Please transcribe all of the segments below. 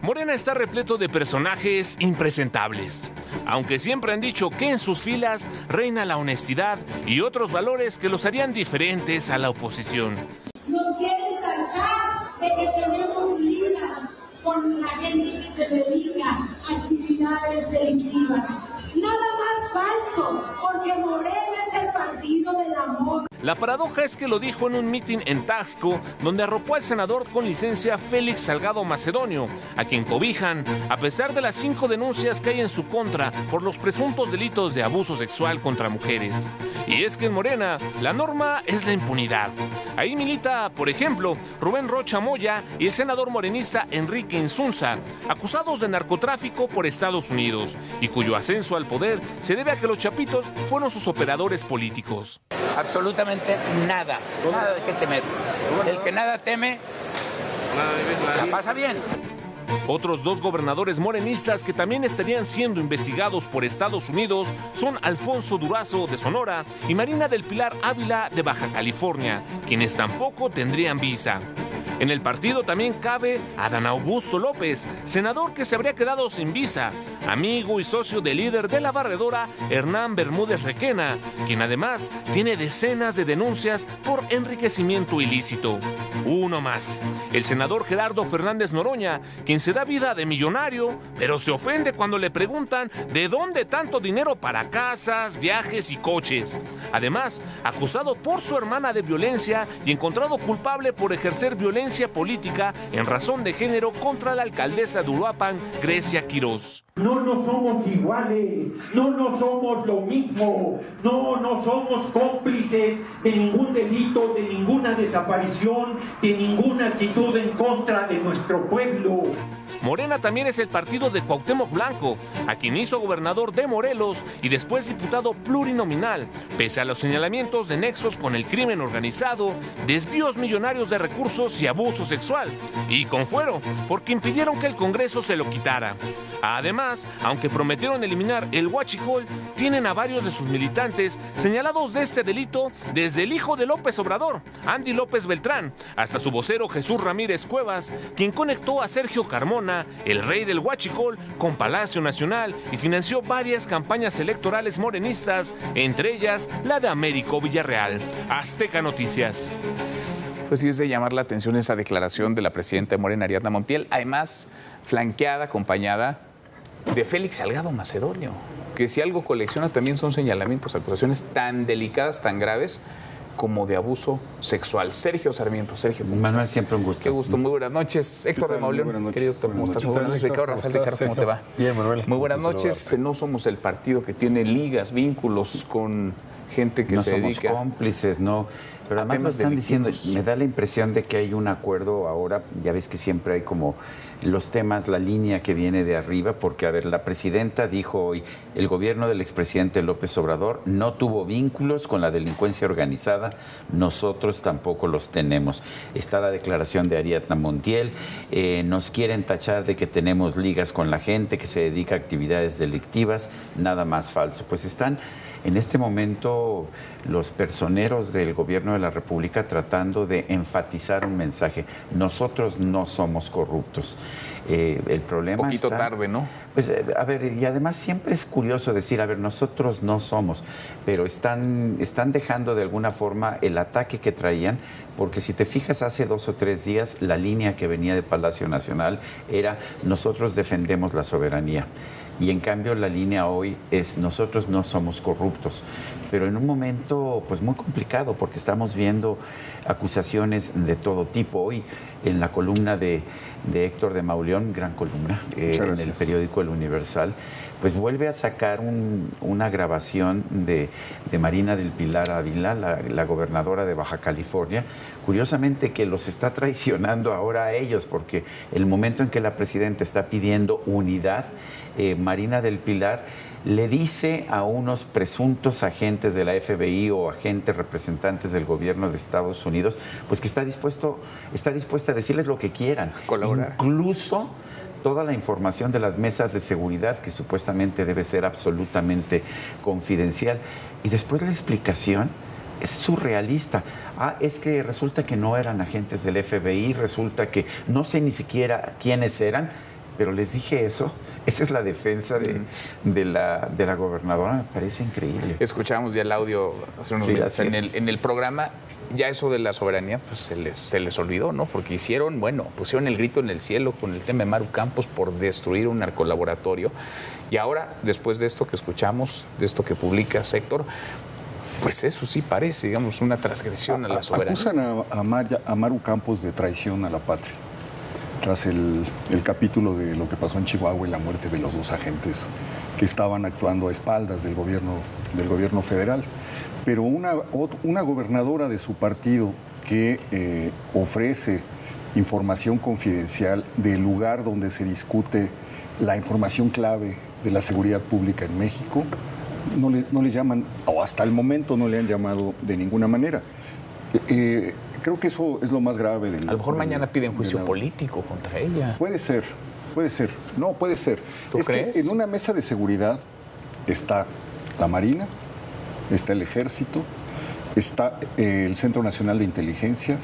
Morena está repleto de personajes impresentables, aunque siempre han dicho que en sus filas reina la honestidad y otros valores que los harían diferentes a la oposición. Nos quieren tachar de que tenemos ligas con la gente que se dedica a actividades delictivas. Nada más falso, porque Morena es el partido del amor. La paradoja es que lo dijo en un mitin en Taxco, donde arropó al senador con licencia Félix Salgado Macedonio, a quien cobijan, a pesar de las 5 denuncias que hay en su contra por los presuntos delitos de abuso sexual contra mujeres. Y es que en Morena, la norma es la impunidad. Ahí milita, por ejemplo, Rubén Rocha Moya y el senador morenista Enrique Insunza, acusados de narcotráfico por Estados Unidos, y cuyo ascenso al poder se debe a que los chapitos fueron sus operadores políticos. Absolutamente nada de qué temer. El que nada teme, la pasa bien. Otros 2 gobernadores morenistas que también estarían siendo investigados por Estados Unidos son Alfonso Durazo de Sonora y Marina del Pilar Ávila de Baja California, quienes tampoco tendrían visa. En el partido también cabe Adán Augusto López, senador que se habría quedado sin visa, amigo y socio del líder de la barredora Hernán Bermúdez Requena, quien además tiene decenas de denuncias por enriquecimiento ilícito. Uno más, el senador Gerardo Fernández Noroña, quien se da vida de millonario, pero se ofende cuando le preguntan de dónde tanto dinero para casas, viajes y coches. Además, acusado por su hermana de violencia y encontrado culpable por ejercer violencia política en razón de género contra la alcaldesa de Uruapan, Grecia Quirós. No somos iguales, no somos lo mismo, no somos cómplices de ningún delito, de ninguna desaparición, de ninguna actitud en contra de nuestro pueblo. Morena también es el partido de Cuauhtémoc Blanco, a quien hizo gobernador de Morelos y después diputado plurinominal, pese a los señalamientos de nexos con el crimen organizado, desvíos millonarios de recursos y abuso sexual, y con fuero, porque impidieron que el Congreso se lo quitara. Además, aunque prometieron eliminar el huachicol, tienen a varios de sus militantes señalados de este delito, desde el hijo de López Obrador, Andy López Beltrán, hasta su vocero Jesús Ramírez Cuevas, quien conectó a Sergio Carmona, el rey del huachicol, con Palacio Nacional y financió varias campañas electorales morenistas, entre ellas la de Américo Villarreal. Azteca Noticias. Pues sí, es de llamar la atención esa declaración de la presidenta de Morena, Ariadna Montiel, además flanqueada, acompañada de Félix Salgado Macedonio, que si algo colecciona también son señalamientos, acusaciones tan delicadas, tan graves, como de abuso sexual. Sergio Sarmiento. Sergio, ¿cómo Manuel, estás? siempre un gusto. Qué gusto, muy buenas noches. Héctor de Mauleón, querido Héctor, ¿cómo estás? Muy buenas noches, Ricardo Rafael Ricardo, ¿cómo te va? Bien, Manuel. Muy buenas noches. No somos el partido que tiene ligas, vínculos con gente que se dedica. No somos cómplices, no. Pero además me están diciendo, me da la impresión de que hay un acuerdo ahora, ya ves que siempre hay como los temas, la línea que viene de arriba, porque, a ver, la presidenta dijo hoy, el gobierno del expresidente López Obrador no tuvo vínculos con la delincuencia organizada, nosotros tampoco los tenemos. Está la declaración de Ariadna Montiel, nos quieren tachar de que tenemos ligas con la gente que se dedica a actividades delictivas, nada más falso. Pues están en este momento los personeros del gobierno de la República tratando de enfatizar un mensaje. Nosotros no somos corruptos. El problema un poquito está, tarde, ¿no? Pues, a ver, y además siempre es curioso decir, a ver, nosotros no somos, pero están dejando de alguna forma el ataque que traían, porque si te fijas, hace 2 o 3 días la línea que venía de Palacio Nacional era nosotros defendemos la soberanía. Y en cambio la línea hoy es nosotros no somos corruptos, pero en un momento pues muy complicado porque estamos viendo acusaciones de todo tipo. Hoy en la columna de Héctor de Mauleón, gran columna, en el periódico El Universal, pues vuelve a sacar una grabación de Marina del Pilar Ávila, la gobernadora de Baja California, curiosamente que los está traicionando ahora a ellos, porque el momento en que la presidenta está pidiendo unidad, Marina del Pilar le dice a unos presuntos agentes de la FBI o agentes representantes del gobierno de Estados Unidos, pues que está dispuesta a decirles lo que quieran, colaborar. Incluso toda la información de las mesas de seguridad, que supuestamente debe ser absolutamente confidencial. Y después la explicación es surrealista. Es que resulta que no eran agentes del FBI, resulta que no sé ni siquiera quiénes eran, Pero les dije eso. Esa es la defensa de la gobernadora. Me parece increíble. Escuchábamos ya el audio hace unos días en el programa. Ya eso de la soberanía pues se les olvidó, ¿no? Porque pusieron el grito en el cielo con el tema de Maru Campos por destruir un narcolaboratorio. Y ahora, después de esto que escuchamos, de esto que publica Héctor, pues eso sí parece, digamos, una transgresión a la soberanía. Acusan a Maru Campos de traición a la patria, tras el capítulo de lo que pasó en Chihuahua y la muerte de los 2 agentes que estaban actuando a espaldas del gobierno federal. Pero una gobernadora de su partido que ofrece información confidencial del lugar donde se discute la información clave de la seguridad pública en México, no le llaman, o hasta el momento no le han llamado de ninguna manera. Creo que eso es lo más grave. A lo mejor mañana piden juicio político contra ella. Puede ser. No, puede ser. ¿Tú crees? Que en una mesa de seguridad está la Marina, está el Ejército, está el Centro Nacional de Inteligencia,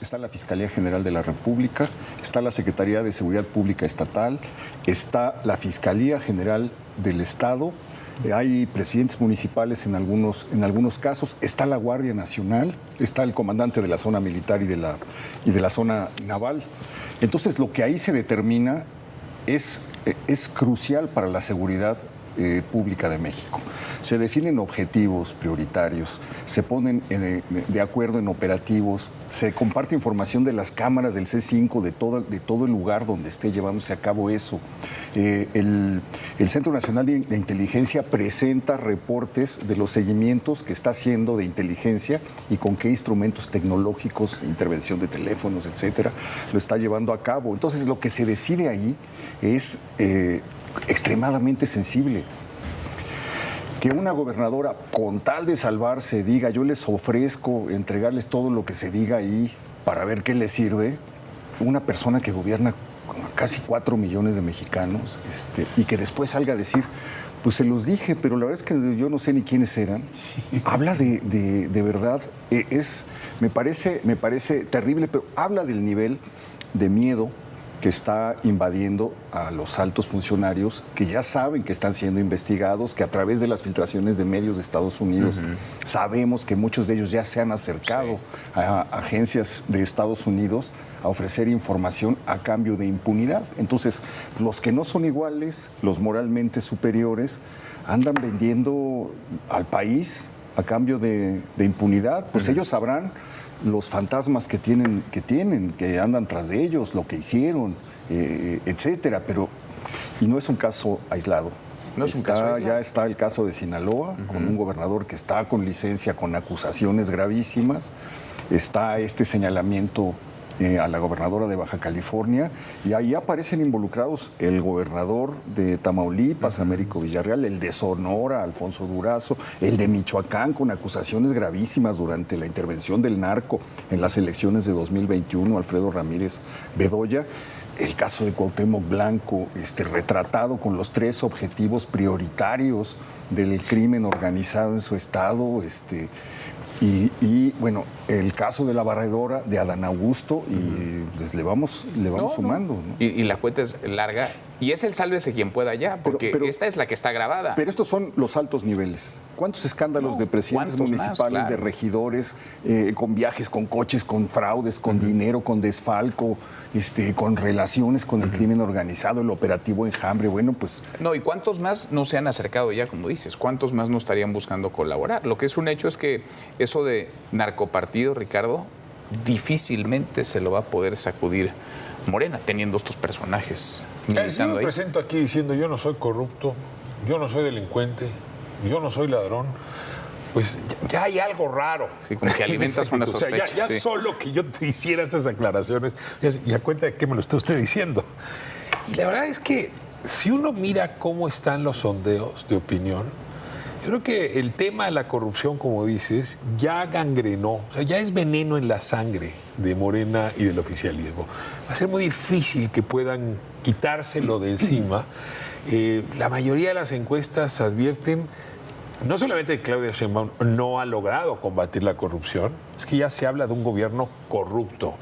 está la Fiscalía General de la República, está la Secretaría de Seguridad Pública Estatal, está la Fiscalía General del Estado, hay presidentes municipales en algunos casos, está la Guardia Nacional, está el comandante de la zona militar y de la zona naval. Entonces, lo que ahí se determina es crucial para la seguridad pública de México. Se definen objetivos prioritarios, se ponen de acuerdo en operativos, se comparte información de las cámaras del C5, de todo el lugar donde esté llevándose a cabo eso. El Centro Nacional de Inteligencia presenta reportes de los seguimientos que está haciendo de inteligencia y con qué instrumentos tecnológicos, intervención de teléfonos, etcétera, lo está llevando a cabo. Entonces, lo que se decide ahí es extremadamente sensible. Que una gobernadora, con tal de salvarse, diga: yo les ofrezco entregarles todo lo que se diga ahí para ver qué les sirve, una persona que gobierna casi 4 millones de mexicanos, y que después salga a decir: pues se los dije, pero la verdad es que yo no sé ni quiénes eran. Sí. Habla de verdad, me parece terrible, pero habla del nivel de miedo que está invadiendo a los altos funcionarios que ya saben que están siendo investigados, que a través de las filtraciones de medios de Estados Unidos sabemos que muchos de ellos ya se han acercado a agencias de Estados Unidos a ofrecer información a cambio de impunidad. Entonces, los que no son iguales, los moralmente superiores, andan vendiendo al país a cambio de impunidad. Pues ellos sabrán los fantasmas que tienen, que andan tras de ellos, lo que hicieron, etcétera, y no es un caso aislado. No es un caso aislado. Ya está el caso de Sinaloa, con un gobernador que está con licencia, con acusaciones gravísimas. Está este señalamiento a la gobernadora de Baja California, y ahí aparecen involucrados el gobernador de Tamaulipas, Américo Villarreal, el de Sonora, Alfonso Durazo, el de Michoacán, con acusaciones gravísimas durante la intervención del narco en las elecciones de 2021, Alfredo Ramírez Bedoya. El caso de Cuauhtémoc Blanco, retratado con los 3 objetivos prioritarios del crimen organizado en su estado, y bueno, el caso de la barredora de Adán Augusto, y pues le vamos sumando. ¿No? Y la cuenta es larga, y es el sálvese quien pueda ya, porque esta es la que está grabada. Pero estos son los altos niveles. ¿Cuántos escándalos de presidentes municipales, de regidores, con viajes, con coches, con fraudes, con dinero, con desfalco, con relaciones con el crimen organizado, el operativo Enjambre? Bueno, pues... No, ¿y cuántos más no se han acercado ya, como dices? ¿Cuántos más no estarían buscando colaborar? Lo que es un hecho es que eso de narcopartido, Ricardo, difícilmente se lo va a poder sacudir Morena, teniendo estos personajes militando me ahí. presento aquí diciendo: yo no soy corrupto, yo no soy delincuente, yo no soy ladrón. Pues ya hay algo raro. Sí, como que alimentas una sospecha. O sea, ya solo que yo te hiciera esas aclaraciones, ya cuenta de qué me lo está usted diciendo. Y la verdad es que si uno mira cómo están los sondeos de opinión, yo creo que el tema de la corrupción, como dices, ya gangrenó, o sea, ya es veneno en la sangre de Morena y del oficialismo. Va a ser muy difícil que puedan quitárselo de encima. La mayoría de las encuestas advierten no solamente que Claudia Sheinbaum no ha logrado combatir la corrupción, es que ya se habla de un gobierno corrupto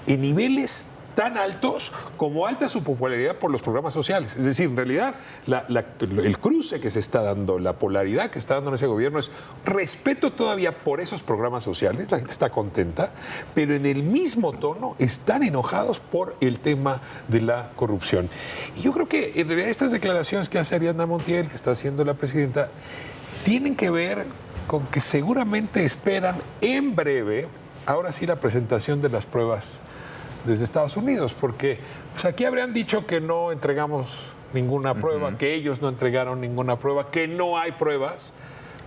en niveles tan altos como alta su popularidad por los programas sociales. Es decir, en realidad, el cruce que se está dando, la polaridad que está dando en ese gobierno es respeto todavía por esos programas sociales, la gente está contenta, pero en el mismo tono están enojados por el tema de la corrupción. Y yo creo que en realidad estas declaraciones que hace Ariadna Montiel, que está haciendo la presidenta, tienen que ver con que seguramente esperan en breve, ahora sí, la presentación de las pruebas desde Estados Unidos, porque pues aquí habrían dicho que no entregamos ninguna prueba, que ellos no entregaron ninguna prueba, que no hay pruebas,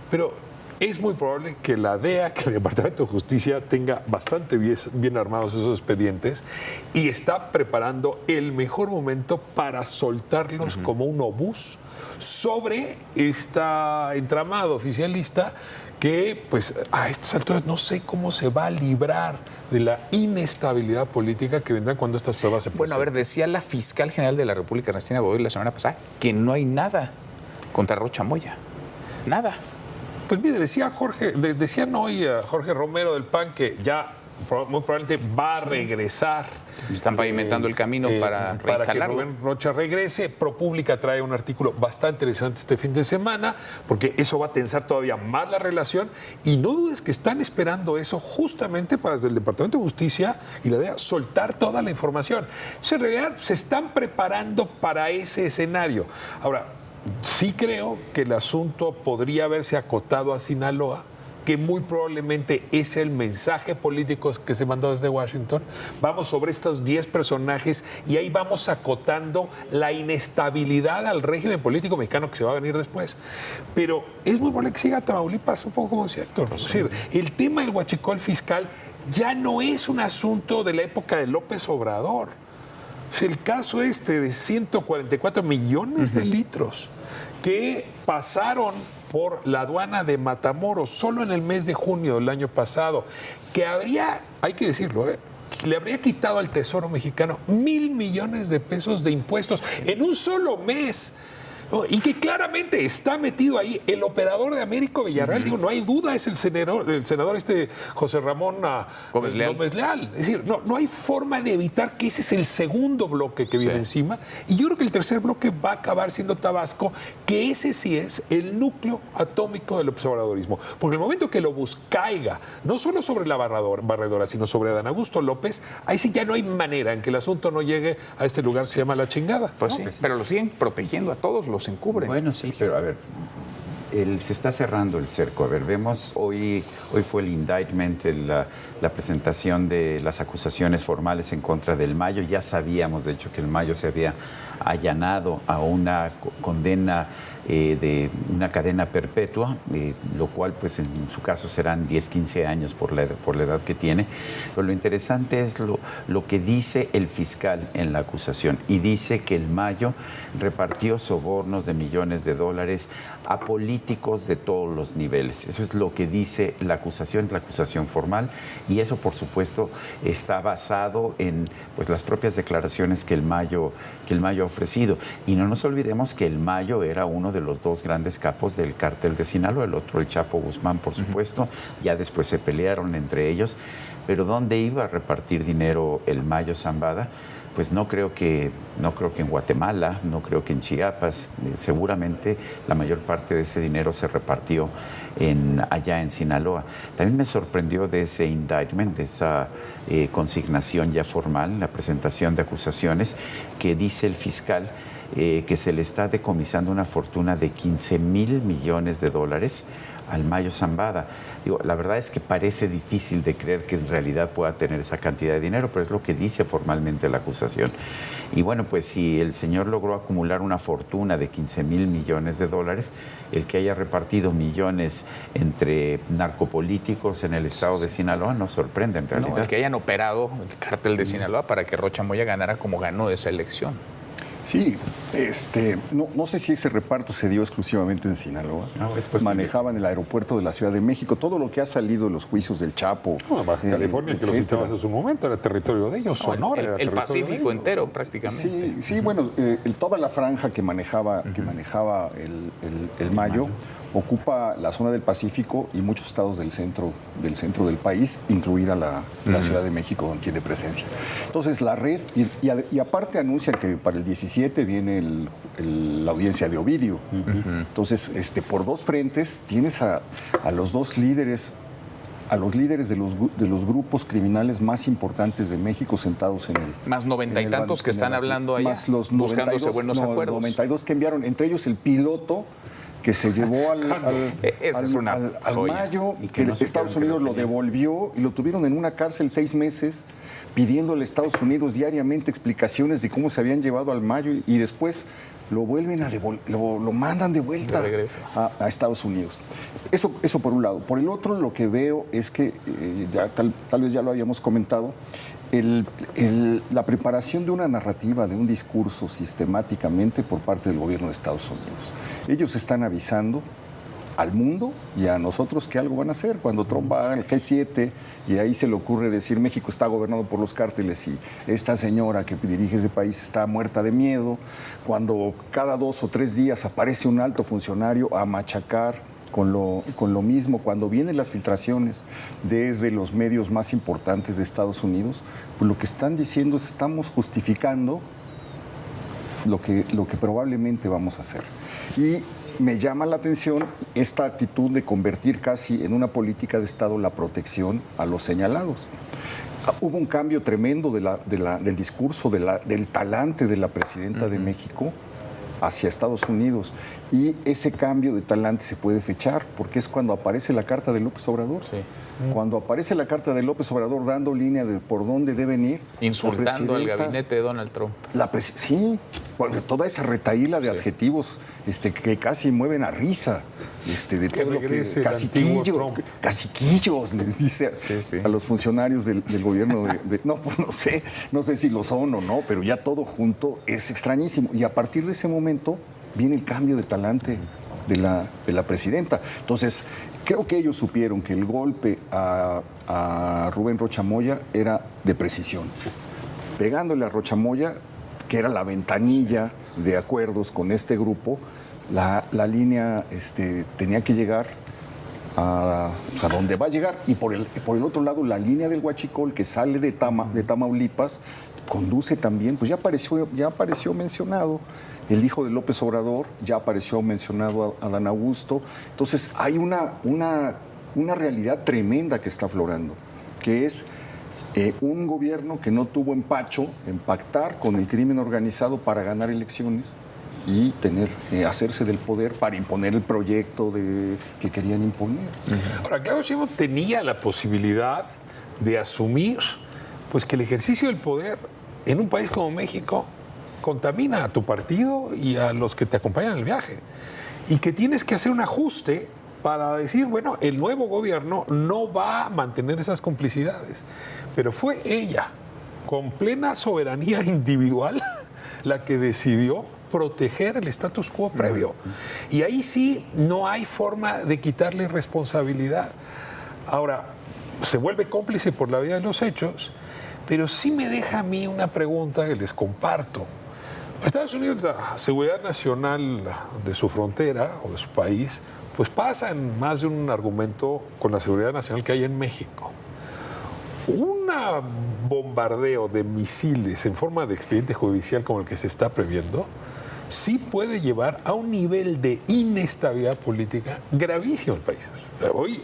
pero es muy probable que la DEA, que el Departamento de Justicia tenga bastante bien armados esos expedientes y está preparando el mejor momento para soltarlos como un obús sobre este entramado oficialista que, pues, a estas alturas no sé cómo se va a librar de la inestabilidad política que vendrá cuando estas pruebas se presenten. Bueno, a ver, decía la fiscal general de la República, Ernestina Godoy, la semana pasada, que no hay nada contra Rocha Moya. Nada. Pues mire, decían hoy a Jorge Romero del PAN que ya muy probablemente va a regresar. Están pavimentando el camino para reinstalarlo. Para que Rubén Rocha regrese. ProPública trae un artículo bastante interesante este fin de semana, porque eso va a tensar todavía más la relación. Y no dudes que están esperando eso justamente para desde el Departamento de Justicia y la DEA soltar toda la información. Entonces, en realidad, se están preparando para ese escenario. Ahora, sí creo que el asunto podría haberse acotado a Sinaloa, que muy probablemente es el mensaje político que se mandó desde Washington. Vamos sobre estos 10 personajes y ahí vamos acotando la inestabilidad al régimen político mexicano que se va a venir después. Pero es muy probable que siga Tamaulipas, un poco como decía Héctor. Es decir, el tema del huachicol fiscal ya no es un asunto de la época de López Obrador. El caso de 144 millones de litros que pasaron por la aduana de Matamoros solo en el mes de junio del año pasado, que hay que decirlo, le habría quitado al Tesoro mexicano 1,000 millones de pesos de impuestos en un solo mes. Y que claramente está metido ahí el operador de Américo Villarreal. Digo, no hay duda, es el senador José Ramón Gómez Leal. Es decir, no hay forma de evitar que ese es el segundo bloque que viene encima. Y yo creo que el tercer bloque va a acabar siendo Tabasco, que ese sí es el núcleo atómico del observadorismo. Porque el momento que el obús caiga, no solo sobre la barredora, sino sobre Adán Augusto López, ahí sí ya no hay manera en que el asunto no llegue a este lugar que se llama La Chingada. Pues sí, pero lo siguen protegiendo a todos, los encubren. Bueno, sí, pero a ver, se está cerrando el cerco. A ver, vemos, hoy fue el indictment, la presentación de las acusaciones formales en contra del Mayo. Ya sabíamos, de hecho, que el Mayo se había allanado a una condena de una cadena perpetua, lo cual pues en su caso serán 10, 15 años por la edad que tiene. Pero lo interesante es lo que dice el fiscal en la acusación, y dice que el Mayo repartió sobornos de millones de dólares a políticos de todos los niveles. Eso es lo que dice la acusación formal, y eso por supuesto está basado en pues las propias declaraciones que el Mayo ha ofrecido. Y no nos olvidemos que el Mayo era uno de los dos grandes capos del cártel de Sinaloa, el otro el Chapo Guzmán, por supuesto. Ya después se pelearon entre ellos, pero ¿dónde iba a repartir dinero el Mayo Zambada? Pues no creo que en Guatemala, no creo que en Chiapas. Seguramente la mayor parte de ese dinero se repartió allá en Sinaloa. También me sorprendió de ese indictment, de esa consignación ya formal, la presentación de acusaciones, que dice el fiscal que se le está decomisando una fortuna de 15,000 millones de dólares al Mayo Zambada. Digo, la verdad es que parece difícil de creer que en realidad pueda tener esa cantidad de dinero, pero es lo que dice formalmente la acusación. Y bueno, pues si el señor logró acumular una fortuna de 15,000 millones de dólares, el que haya repartido millones entre narcopolíticos en el estado de Sinaloa no sorprende en realidad. No, el que hayan operado el cártel de Sinaloa para que Rocha Moya ganara como ganó esa elección. Sí, no sé si ese reparto se dio exclusivamente en Sinaloa. Manejaban el aeropuerto de la Ciudad de México, todo lo que ha salido de los juicios del Chapo. Baja California, que lo citabas hace un momento, era territorio de ellos, Sonora era el territorio Pacífico entero prácticamente. Sí, bueno, toda la franja que manejaba el Mayo, ocupa la zona del Pacífico y muchos estados del centro del país, incluida la Ciudad de México, donde tiene presencia. Entonces, la red, y aparte anuncian que para el 17 viene la audiencia de Ovidio. Entonces, por dos frentes tienes a los dos líderes, a los líderes de los grupos criminales más importantes de México sentados en el... Más 90 y tantos que están hablando allá, más los buscándose buenos acuerdos. 92 que enviaron, entre ellos el piloto que se llevó al Mayo, y que Estados Unidos lo devolvió y lo tuvieron en una cárcel 6 meses, pidiéndole a Estados Unidos diariamente explicaciones de cómo se habían llevado al Mayo, y después lo vuelven a lo mandan de vuelta a Estados Unidos. Eso por un lado. Por el otro, lo que veo es que, tal vez ya lo habíamos comentado, la preparación de una narrativa, de un discurso sistemáticamente por parte del gobierno de Estados Unidos. Ellos están avisando al mundo y a nosotros que algo van a hacer. Cuando Trump va al G7 y ahí se le ocurre decir México está gobernado por los cárteles y esta señora que dirige ese país está muerta de miedo, cuando cada 2 o 3 días aparece un alto funcionario a machacar con lo mismo, cuando vienen las filtraciones desde los medios más importantes de Estados Unidos, pues lo que están diciendo es estamos justificando lo que probablemente vamos a hacer. Y me llama la atención esta actitud de convertir casi en una política de Estado la protección a los señalados. Hubo un cambio tremendo del discurso, del talante de la presidenta de México hacia Estados Unidos. Y ese cambio de talante se puede fechar, porque es cuando aparece la carta de López Obrador. Sí. Cuando aparece la carta de López Obrador dando línea de por dónde deben ir. Insultando al gabinete de Donald Trump. Sí, toda esa retahíla de adjetivos que casi mueven a risa. De todo lo que caciquillos les dice a los funcionarios del gobierno no, pues no sé si lo son o no, pero ya todo junto es extrañísimo. Y a partir de ese momento viene el cambio de talante de la presidenta. Entonces, creo que ellos supieron que el golpe a Rubén Rocha Moya era de precisión. Pegándole a Rocha Moya, que era la ventanilla de acuerdos con este grupo, la línea tenía que llegar a donde va a llegar, y por el otro lado la línea del Huachicol que sale de Tamaulipas conduce también, pues ya apareció mencionado el hijo de López Obrador, ya apareció mencionado a Adán Augusto. Entonces hay una realidad tremenda que está aflorando, que es un gobierno que no tuvo empacho en pactar con el crimen organizado para ganar elecciones y hacerse del poder para imponer el proyecto que querían imponer. Ahora, Claudio Sheinbaum tenía la posibilidad de asumir pues que el ejercicio del poder en un país como México contamina a tu partido y a los que te acompañan en el viaje, y que tienes que hacer un ajuste para decir, bueno, el nuevo gobierno no va a mantener esas complicidades. Pero fue ella, con plena soberanía individual, la que decidió proteger el status quo previo. Y ahí sí no hay forma de quitarle responsabilidad. Ahora, se vuelve cómplice por la vía de los hechos, pero sí me deja a mí una pregunta que les comparto. Estados Unidos, la seguridad nacional de su frontera o de su país, pues pasa en más de un argumento con la seguridad nacional que hay en México. Un bombardeo de misiles en forma de expediente judicial como el que se está previendo sí puede llevar a un nivel de inestabilidad política gravísimo en el país. O sea, hoy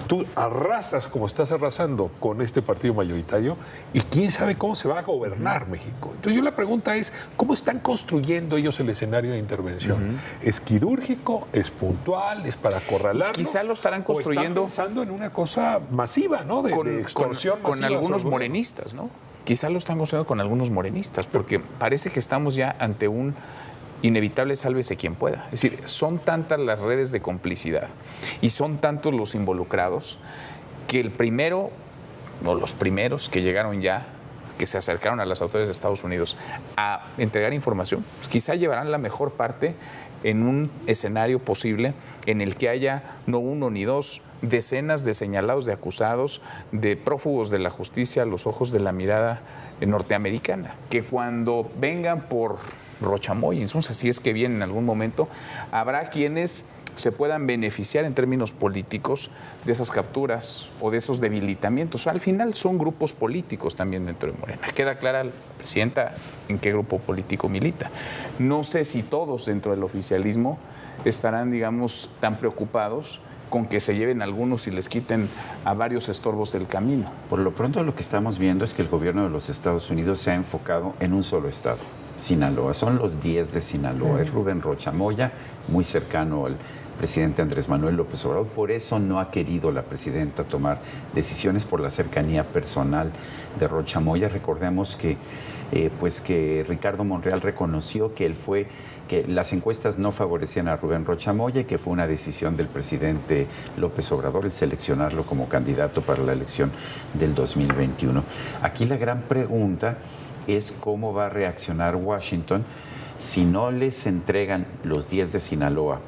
tú arrasas como estás arrasando con este partido mayoritario y quién sabe cómo se va a gobernar México. Entonces la pregunta es, ¿cómo están construyendo ellos el escenario de intervención? ¿Es quirúrgico? ¿Es puntual? ¿Es para acorralarlo? Quizá lo estarán construyendo... ¿O están pensando en una cosa masiva, ¿no? De extorsión con algunos morenistas, ¿no? Quizá lo están construyendo con algunos morenistas, porque parece que estamos ya ante un inevitable sálvese quien pueda. Es decir, son tantas las redes de complicidad y son tantos los involucrados que el primero, o los primeros que llegaron ya, que se acercaron a las autoridades de Estados Unidos a entregar información, pues quizá llevarán la mejor parte en un escenario posible en el que haya no uno ni dos, decenas de señalados, de acusados, de prófugos de la justicia a los ojos de la mirada norteamericana, que cuando vengan por Rocha Moya, entonces si es que vienen en algún momento, habrá quienes se puedan beneficiar en términos políticos de esas capturas o de esos debilitamientos. Al final son grupos políticos también dentro de Morena. Queda clara la presidenta en qué grupo político milita. No sé si todos dentro del oficialismo estarán, digamos, tan preocupados con que se lleven algunos y les quiten a varios estorbos del camino. Por lo pronto lo que estamos viendo es que el gobierno de los Estados Unidos se ha enfocado en un solo estado, Sinaloa. Son los 10 de Sinaloa. Es Rubén Rocha Moya, muy cercano al presidente Andrés Manuel López Obrador. Por eso no ha querido la presidenta tomar decisiones, por la cercanía personal de Rocha Moya. Recordemos que Ricardo Monreal reconoció que que las encuestas no favorecían a Rubén Rocha Moya y que fue una decisión del presidente López Obrador el seleccionarlo como candidato para la elección del 2021. Aquí la gran pregunta es cómo va a reaccionar Washington si no les entregan los 10 de Sinaloa.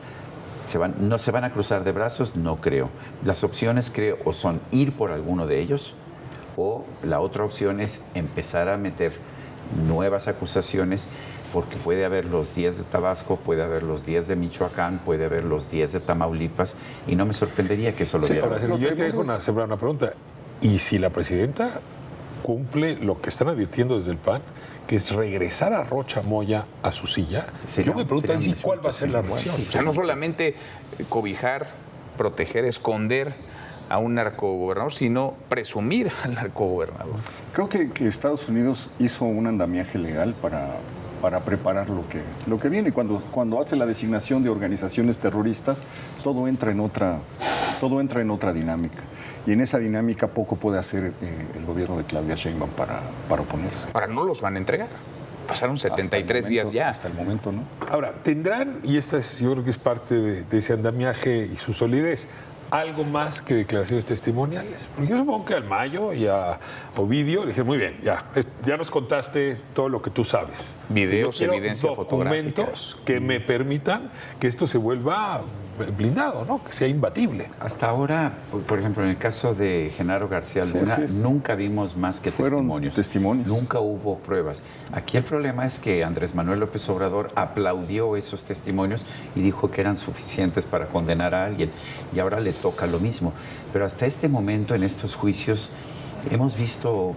¿No se van a cruzar de brazos? No creo. Las opciones, creo, o son ir por alguno de ellos, o la otra opción es empezar a meter nuevas acusaciones, porque puede haber los 10 de Tabasco, puede haber los 10 de Michoacán, puede haber los 10 de Tamaulipas, y no me sorprendería que eso lo viera. Ahora, yo te dejo una pregunta. ¿Y si la presidenta cumple lo que están advirtiendo desde el PAN, que es regresar a Rocha Moya a su silla? Yo me pregunto ahí cuál va a ser la reacción. O sea, no solamente cobijar, proteger, esconder a un narcogobernador, sino presumir al narcogobernador. Creo que Estados Unidos hizo un andamiaje legal para preparar lo que viene. Cuando hace la designación de organizaciones terroristas, todo entra en otra dinámica. Y en esa dinámica poco puede hacer el gobierno de Claudia Sheinbaum para oponerse. Ahora, no los van a entregar. Pasaron 73 días ya. Hasta el momento, ¿no? Ahora, tendrán, y esta yo creo que es parte de ese andamiaje y su solidez, algo más que declaraciones testimoniales. Porque yo supongo que al Mayo y a Ovidio le dije, muy bien, ya nos contaste todo lo que tú sabes. Videos, evidencia fotográfica. Documentos que me permitan que esto se vuelva blindado, ¿no? Que sea imbatible. Hasta ahora, por ejemplo, en el caso de Genaro García Luna, nunca vimos más que testimonios. Nunca hubo pruebas. Aquí el problema es que Andrés Manuel López Obrador aplaudió esos testimonios y dijo que eran suficientes para condenar a alguien. Y ahora le toca lo mismo. Pero hasta este momento, en estos juicios, hemos visto,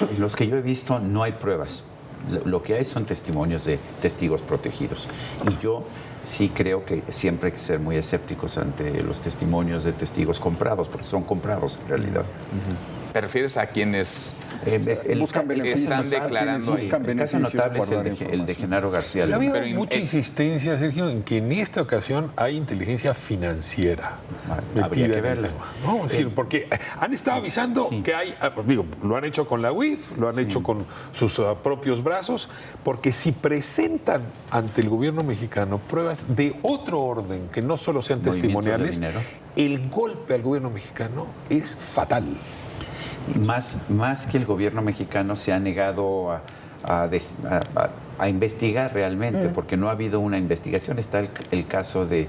en los que yo he visto, no hay pruebas. Lo que hay son testimonios de testigos protegidos. Y yo sí creo que siempre hay que ser muy escépticos ante los testimonios de testigos comprados, porque son comprados en realidad. ¿Te refieres a quienes buscan beneficios, están declarando ahí? El caso notable es el de Genaro García Luna. Ha habido mucha insistencia, Sergio, en que en esta ocasión hay inteligencia financiera metida en el tema, ¿no? Es decir, porque han estado avisando que hay, lo han hecho con la UIF, lo han hecho con sus propios brazos, porque si presentan ante el gobierno mexicano pruebas de otro orden, que no solo sean testimoniales, el golpe al gobierno mexicano es fatal. Más que el gobierno mexicano se ha negado a investigar realmente, porque no ha habido una investigación. Está el caso de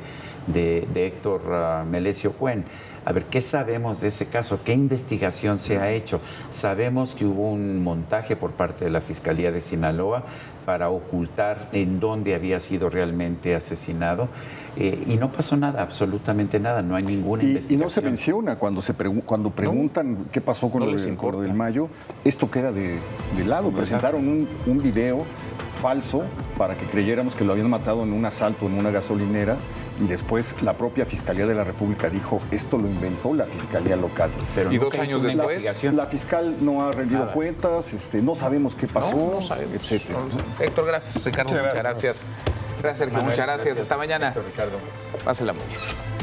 Héctor Melesio Cuen. A ver, ¿qué sabemos de ese caso? ¿Qué investigación se ha hecho? Sabemos que hubo un montaje por parte de la Fiscalía de Sinaloa para ocultar en dónde había sido realmente asesinado. Y no pasó nada, absolutamente nada, no hay ninguna investigación. Y no se menciona cuando preguntan qué pasó con lo del Mayo, esto queda de lado. Presentaron un video falso para que creyéramos que lo habían matado en un asalto en una gasolinera, y después la propia Fiscalía de la República dijo, esto lo inventó la Fiscalía local. Pero y 2 años después la fiscal no ha rendido cuentas, no sabemos qué pasó, etcétera. Héctor, gracias. Ricardo, muchas gracias. Gracias, Sergio, muchas gracias. Hasta mañana. Héctor, Ricardo. Pásela muy bien.